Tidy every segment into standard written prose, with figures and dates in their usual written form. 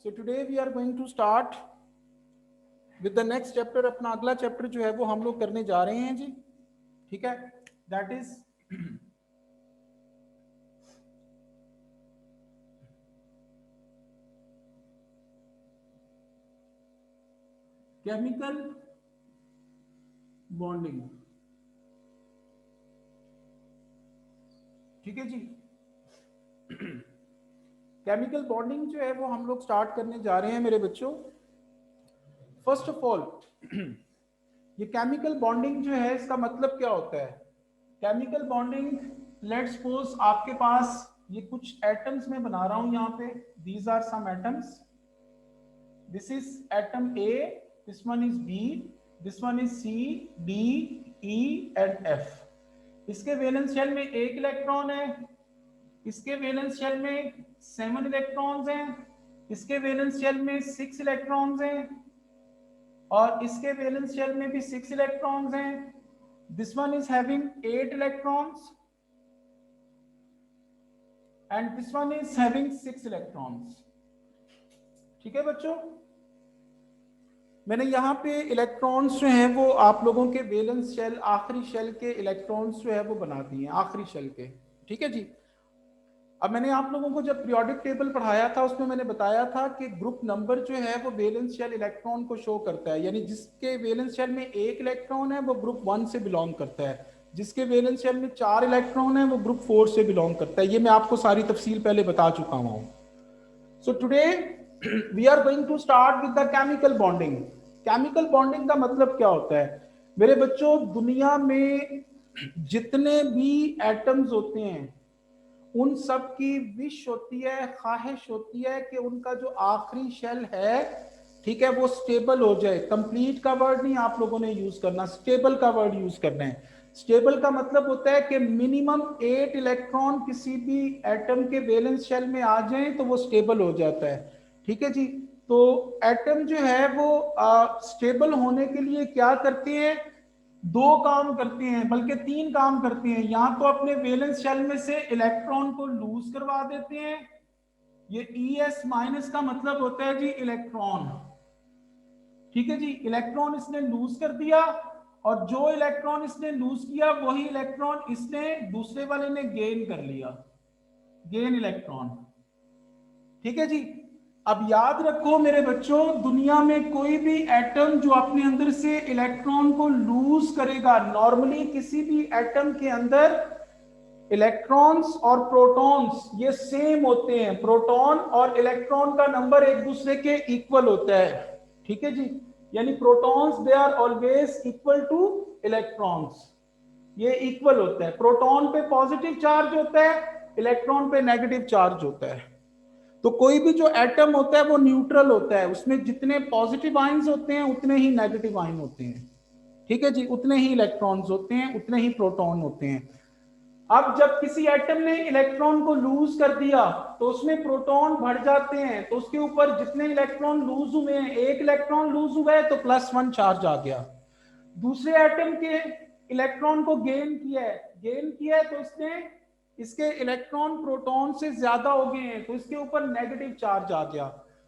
So today we are going to start with the next chapter. अपना अगला chapter जो है वो हम लोग करने जा रहे हैं जी, ठीक है। दैट इज केमिकल बॉन्डिंग, ठीक है जी। केमिकल बॉन्डिंग जो है वो हम लोग स्टार्ट करने जा रहे हैं मेरे बच्चों। फर्स्ट ऑफ ऑल ये केमिकल बॉन्डिंग जो है इसका मतलब क्या होता है? केमिकल बॉन्डिंग, लेट्स सपोज आपके पास ये कुछ एटम्स में बना रहा हूं यहाँ पे, these are some atoms, this is atom A, this one is B, this one is C, D, E and F. इसके वैलेंस शेल में एक इलेक्ट्रॉन है, इसके वैलेंस शेल में 7 इलेक्ट्रॉन्स हैं, इसके वैलेंस शेल में 6 इलेक्ट्रॉन्स हैं, और इसके वैलेंस शेल में भी 6 इलेक्ट्रॉन्स हैं। This one is having 8 electrons and this one is having 6 electrons, ठीक है बच्चों। मैंने यहाँ पे इलेक्ट्रॉन्स जो हैं वो आप लोगों के वैलेंस शेल, आखिरी शेल के इलेक्ट्रॉन्स जो है वो बना दिए हैं, आखिरी शेल के, ठीक है जी। अब मैंने आप लोगों को जब पीरियोडिक टेबल पढ़ाया था उसमें मैंने बताया था कि ग्रुप नंबर जो है वो वैलेंस शेल इलेक्ट्रॉन को शो करता है, यानी जिसके वैलेंस शेल में एक इलेक्ट्रॉन है वो ग्रुप 1 से बिलोंग करता है, जिसके वैलेंस शेल में 4 इलेक्ट्रॉन है वो ग्रुप 4 से बिलोंग करता है। ये मैं आपको सारी तफसील पहले बता चुका हूँ। So today we are going to start with the chemical bonding. Chemical bonding का मतलब क्या होता है मेरे बच्चों? दुनिया में जितने भी एटम्स होते हैं उन सब की विश होती है, ख्वाहिश होती है कि उनका जो आखिरी शेल है, ठीक है, वो स्टेबल हो जाए। कंप्लीट का वर्ड नहीं आप लोगों ने यूज करना, स्टेबल का वर्ड यूज करना है। स्टेबल का मतलब होता है कि मिनिमम 8 इलेक्ट्रॉन किसी भी एटम के वैलेंस शेल में आ जाए तो वो स्टेबल हो जाता है, ठीक है जी। तो एटम जो है वो स्टेबल होने के लिए क्या करते हैं? 2 काम करते हैं, बल्कि 3 काम करते हैं। या तो अपने वैलेंस शेल में से इलेक्ट्रॉन को लूज करवा देते हैं, ये ES माइनस का मतलब होता है जी इलेक्ट्रॉन, ठीक है जी। इलेक्ट्रॉन इसने लूज कर दिया, और जो इलेक्ट्रॉन इसने लूज किया वही इलेक्ट्रॉन इसने दूसरे वाले ने गेन कर लिया, गेन इलेक्ट्रॉन, ठीक है जी। अब याद रखो मेरे बच्चों, दुनिया में कोई भी एटम जो अपने अंदर से इलेक्ट्रॉन को लूज करेगा, नॉर्मली किसी भी एटम के अंदर इलेक्ट्रॉन्स और प्रोटॉन्स ये सेम होते हैं, प्रोटॉन और इलेक्ट्रॉन का नंबर एक दूसरे के इक्वल होता है, ठीक है जी। यानी protons they are always equal to electrons, ये इक्वल होता है। प्रोटॉन पे पॉजिटिव चार्ज होता है, इलेक्ट्रॉन पे नेगेटिव चार्ज होता है। तो कोई भी जो एटम होता है वो न्यूट्रल होता है, उसमें जितने पॉजिटिव आयंस होते हैं उतने ही नेगेटिव आयन होते हैं, ठीक है जी। उतने ही इलेक्ट्रॉन्स होते हैं, उतने ही प्रोटॉन होते हैं। अब जब किसी एटम ने इलेक्ट्रॉन को लूज कर दिया तो उसमें प्रोटॉन बढ़ जाते हैं, तो उसके ऊपर जितने इलेक्ट्रॉन लूज हुए हैं, एक इलेक्ट्रॉन लूज हुआ है तो +1 चार्ज आ गया। दूसरे एटम के इलेक्ट्रॉन को गेन किया है, गेन किया है तो इसने, इसके इलेक्ट्रॉन प्रोटॉन से ज्यादा हो गए हैं तो इसके ऊपर नेगेटिव चार्ज आ गया।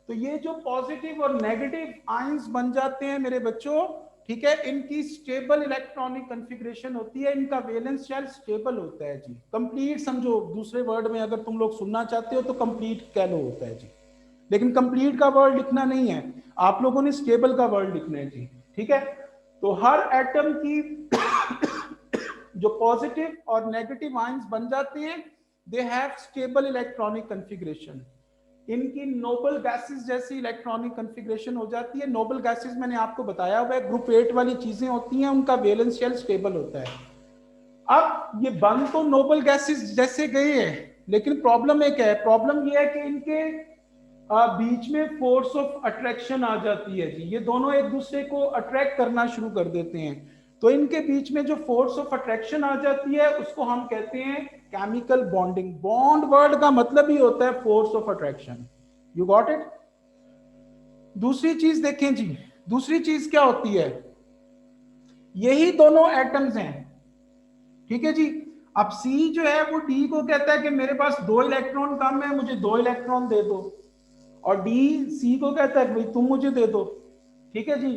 तो ये जो पॉजिटिव और नेगेटिव आयंस बन जाते हैं मेरे बच्चों, ठीक है, इनकी स्टेबल इलेक्ट्रॉनिक कॉन्फ़िगरेशन होती है, इनका वैलेंस शेल स्टेबल होता है जी। कंप्लीट समझो, दूसरे वर्ड में अगर तुम लोग सुनना चाहते हो तो कंप्लीट कह लो होता है जी, लेकिन कंप्लीट का वर्ड लिखना नहीं है, आप लोगों ने स्टेबल का वर्ड लिखना है जी, ठीक है। तो हर एटम की जो पॉजिटिव और नेगेटिव आयंस बन जाते हैं, they have stable electronic configuration. इनकी नोबल गैसेस जैसी इलेक्ट्रॉनिक कॉन्फ़िगरेशन हो जाती है। नोबल गैसेस मैंने आपको बताया हुआ है, ग्रुप 8 वाली चीजें होती हैं, उनका वैलेंस शेल स्टेबल होता है। अब ये बन तो नोबल गैसेस जैसे गए हैं, लेकिन प्रॉब्लम एक है, प्रॉब्लम ये है कि इनके बीच में फोर्स ऑफ अट्रैक्शन आ जाती है जी। ये दोनों एक दूसरे को अट्रैक्ट करना शुरू कर देते हैं, तो इनके बीच में जो फोर्स ऑफ अट्रैक्शन आ जाती है उसको हम कहते हैं केमिकल बॉन्डिंग। बॉन्ड वर्ड का मतलब ही होता है force of attraction, you got it. दूसरी चीज देखें जी, दूसरी चीज क्या होती है? यही दोनों एटम्स हैं, ठीक है जी। अब सी जो है वो डी को कहता है कि मेरे पास 2 इलेक्ट्रॉन कम है, मुझे 2 इलेक्ट्रॉन दे दो, और डी सी को कहता है भाई तुम मुझे दे दो, ठीक है जी।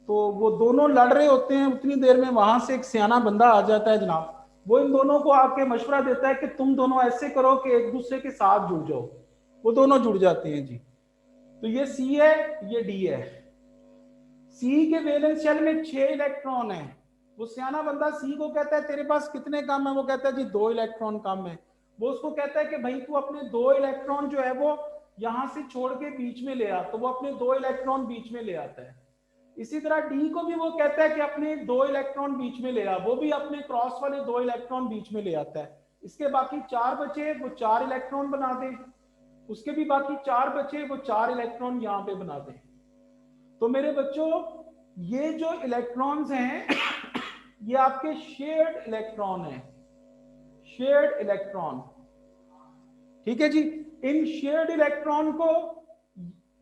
तो वो दोनों लड़ रहे होते हैं, उतनी देर में वहां से एक सियाना बंदा आ जाता है जनाब, वो इन दोनों को आके मशवरा देता है कि तुम दोनों ऐसे करो कि एक दूसरे के साथ जुड़ जाओ। वो दोनों जुड़ जाते हैं जी। तो ये सी है, ये डी है। सी के वैलेंस शेल में 6 इलेक्ट्रॉन है। वो सियाना बंदा सी को कहता है तेरे पास कितने कम है, वो कहता है जी 2 इलेक्ट्रॉन कम है। वो उसको कहता है कि भाई तू अपने 2 इलेक्ट्रॉन जो है वो यहां से छोड़ के बीच में ले आ, तो वो अपने 2 इलेक्ट्रॉन बीच में ले आता है। इसी तरह डी को भी वो कहता है कि अपने 2 इलेक्ट्रॉन बीच में ले आ, वो भी अपने क्रॉस वाले 2 इलेक्ट्रॉन बीच में ले आता है। इसके बाकी 4 बचे, वो 4 इलेक्ट्रॉन बना दे। उसके भी बाकी 4 बचे, वो 4 इलेक्ट्रॉन यहां पे बना दे। तो मेरे बच्चों ये जो इलेक्ट्रॉन्स हैं ये आपके शेयर्ड इलेक्ट्रॉन है, शेयर्ड इलेक्ट्रॉन, ठीक है जी। इन शेयर्ड इलेक्ट्रॉन को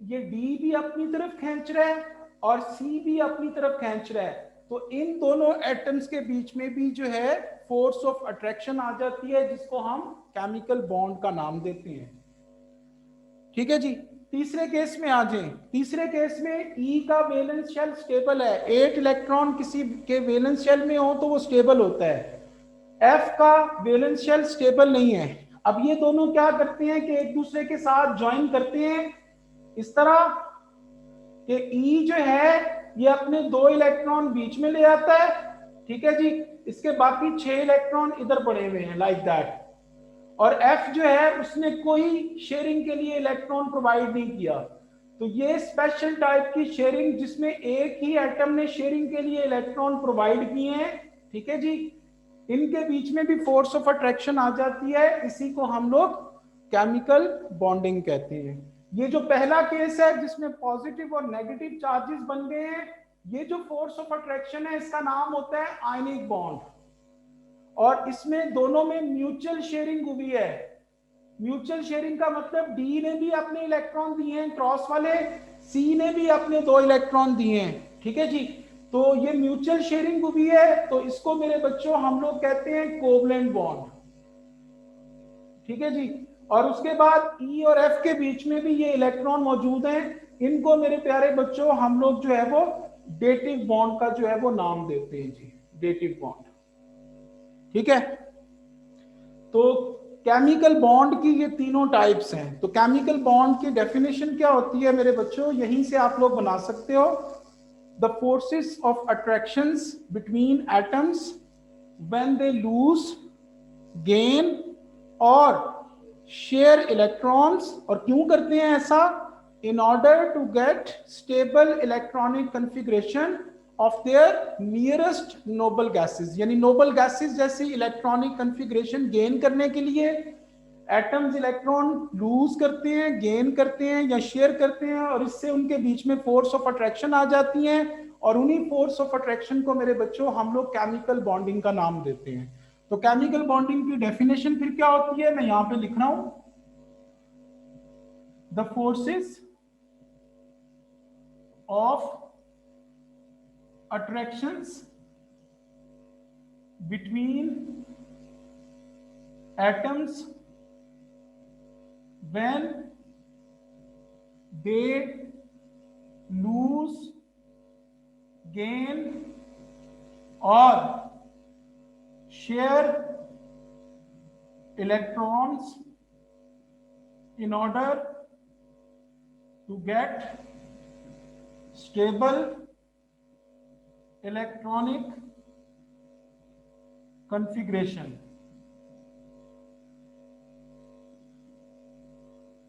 ये डी भी अपनी तरफ खींच रहा है और सी भी अपनी तरफ खींच रहा है। तो इन दोनों एटम्स के बीच में भी जो है फोर्स ऑफ अट्रैक्शन आ जाती है, जिसको हम केमिकल बॉन्ड का नाम देते हैं, ठीक है जी। तीसरे केस में आ जाए। तीसरे केस में ई का वैलेंस शेल स्टेबल है, 8 इलेक्ट्रॉन किसी के वैलेंस शेल में हो तो वो स्टेबल होता है। एफ का वैलेंस शेल स्टेबल नहीं है। अब ये दोनों क्या करते हैं कि एक दूसरे के साथ ज्वाइन करते हैं इस तरह कि ई जो है ये अपने 2 इलेक्ट्रॉन बीच में ले आता है, ठीक है जी। इसके बाकी 6 इलेक्ट्रॉन इधर पड़े हुए हैं लाइक दैट। और एफ जो है उसने कोई शेयरिंग के लिए इलेक्ट्रॉन प्रोवाइड नहीं किया। तो ये स्पेशल टाइप की शेयरिंग जिसमें एक ही एटम ने शेयरिंग के लिए इलेक्ट्रॉन प्रोवाइड किए हैं, ठीक है जी, इनके बीच में भी फोर्स ऑफ अट्रैक्शन आ जाती है। इसी को हम लोग केमिकल बॉन्डिंग कहते हैं। ये जो पहला केस है जिसमें पॉजिटिव और नेगेटिव चार्जेस बन गए हैं, ये जो फोर्स ऑफ अट्रैक्शन है इसका नाम होता है आयनिक बॉन्ड। और इसमें दोनों में म्यूचुअल शेयरिंग हुई है। म्यूचुअल शेयरिंग का मतलब डी ने भी अपने इलेक्ट्रॉन दिए हैं क्रॉस वाले, सी ने भी अपने 2 इलेक्ट्रॉन दिए हैं, ठीक है जी। तो ये म्यूचुअल शेयरिंग हुई है, तो इसको मेरे बच्चों हम लोग कहते हैं कोवलेंट बॉन्ड, ठीक है जी। और उसके बाद ई और एफ के बीच में भी ये इलेक्ट्रॉन मौजूद हैं। इनको मेरे प्यारे बच्चों हम लोग जो है वो डेटिव बॉन्ड का जो है वो नाम देते हैं जी, डेटिव बॉन्ड, ठीक है। तो केमिकल बॉन्ड की ये तीनों टाइप्स हैं। तो केमिकल बॉन्ड की डेफिनेशन क्या होती है मेरे बच्चों, यहीं से आप लोग बना सकते हो। The forces of attractions between atoms when they lose, gain और शेयर इलेक्ट्रॉन्स। और क्यों करते हैं ऐसा? In order to get stable electronic configuration of their nearest noble gases. यानी नोबल गैसेस जैसी इलेक्ट्रॉनिक कन्फिग्रेशन गेन करने के लिए एटम्स इलेक्ट्रॉन लूज करते हैं, गेन करते हैं या शेयर करते हैं, और इससे उनके बीच में फोर्स ऑफ अट्रैक्शन आ जाती हैं। और उन्हीं फोर्स ऑफ अट्रैक्शन को मेरे बच्चों हम लोग केमिकल बॉन्डिंग का नाम देते हैं। तो केमिकल बॉन्डिंग की डेफिनेशन फिर क्या होती है, मैं यहां पे लिख रहा हूं। The forces of attractions between atoms when they lose, gain or share electrons in order to get stable electronic configuration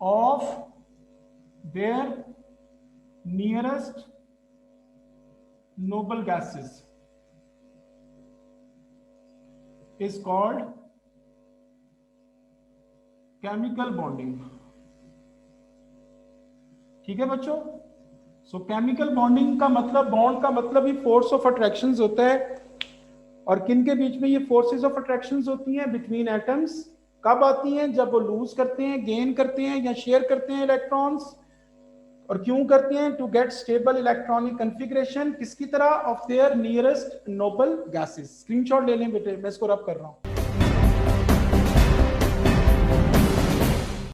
of their nearest noble gases is called chemical bonding, ठीक है बच्चों। सो केमिकल बॉन्डिंग का मतलब, bond का मतलब ही force of attractions होता है। और किन के बीच में ये फोर्सेस ऑफ अट्रैक्शंस होती हैं? Between atoms. कब आती हैं? जब वो लूज करते हैं, गेन करते हैं या शेयर करते हैं इलेक्ट्रॉन्स। और क्यों करते हैं? To get stable electronic configuration, किसकी तरह? Of their nearest noble gases. Screenshot ले लें बेटे, मैं इसको रब कर रहा हूं।